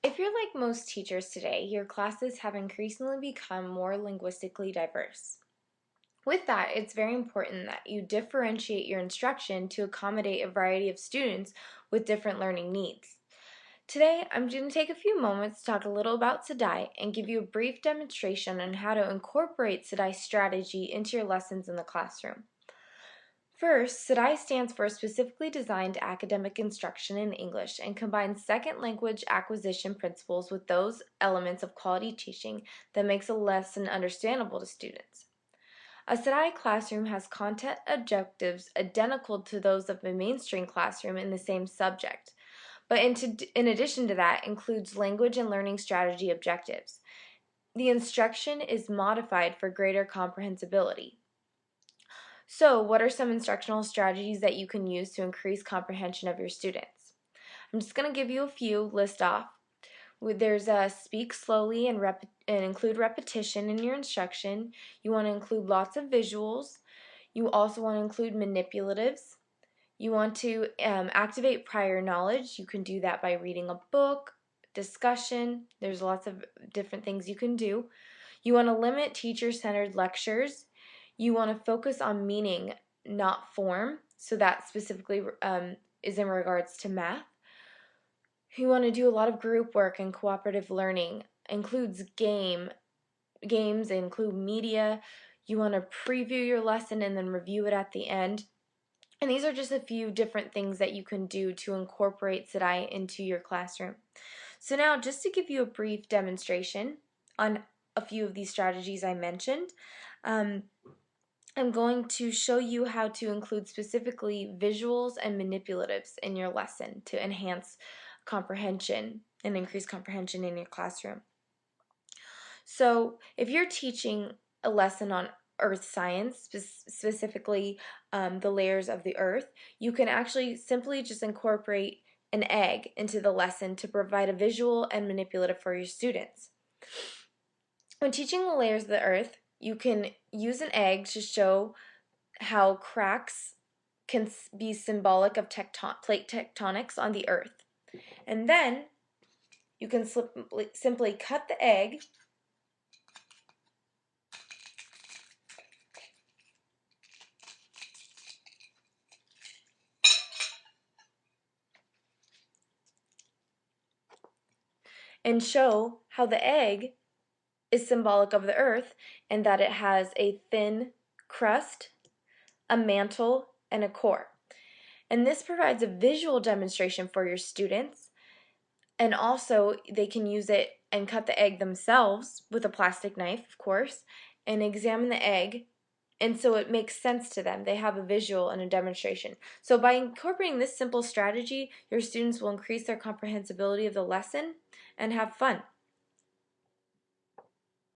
If you're like most teachers today, your classes have increasingly become more linguistically diverse. With that, it's very important that you differentiate your instruction to accommodate a variety of students with different learning needs. Today, I'm going to take a few moments to talk a little about Sdaie and give you a brief demonstration on how to incorporate Sdaie strategy into your lessons in the classroom. First, Sdaie stands for Specifically Designed Academic Instruction in English and combines second language acquisition principles with those elements of quality teaching that makes a lesson understandable to students. A Sdaie classroom has content objectives identical to those of a mainstream classroom in the same subject, but in addition to that includes language and learning strategy objectives. The instruction is modified for greater comprehensibility. So, what are some instructional strategies that you can use to increase comprehension of your students? I'm just going to give you a few, list off. There's speak slowly and include repetition in your instruction. You want to include lots of visuals. You also want to include manipulatives. You want to activate prior knowledge. You can do that by reading a book, discussion. There's lots of different things you can do. You want to limit teacher-centered lectures. You want to focus on meaning, not form. So that specifically is in regards to math. You want to do a lot of group work and cooperative learning. Includes games, include media. You want to preview your lesson and then review it at the end. And these are just a few different things that you can do to incorporate Sdaie into your classroom. So now, just to give you a brief demonstration on a few of these strategies I mentioned, I'm going to show you how to include specifically visuals and manipulatives in your lesson to enhance comprehension and increase comprehension in your classroom. So if you're teaching a lesson on earth science, specifically the layers of the earth, you can actually simply just incorporate an egg into the lesson to provide a visual and manipulative for your students. When teaching the layers of the earth, you can use an egg to show how cracks can be symbolic of plate tectonics on the earth. And then you can simply cut the egg and show how the egg is symbolic of the earth and that it has a thin crust, a mantle, and a core. And this provides a visual demonstration for your students, and also they can use it and cut the egg themselves with a plastic knife, of course, and examine the egg, and so it makes sense to them. They have a visual and a demonstration. So by incorporating this simple strategy, your students will increase their comprehensibility of the lesson and have fun.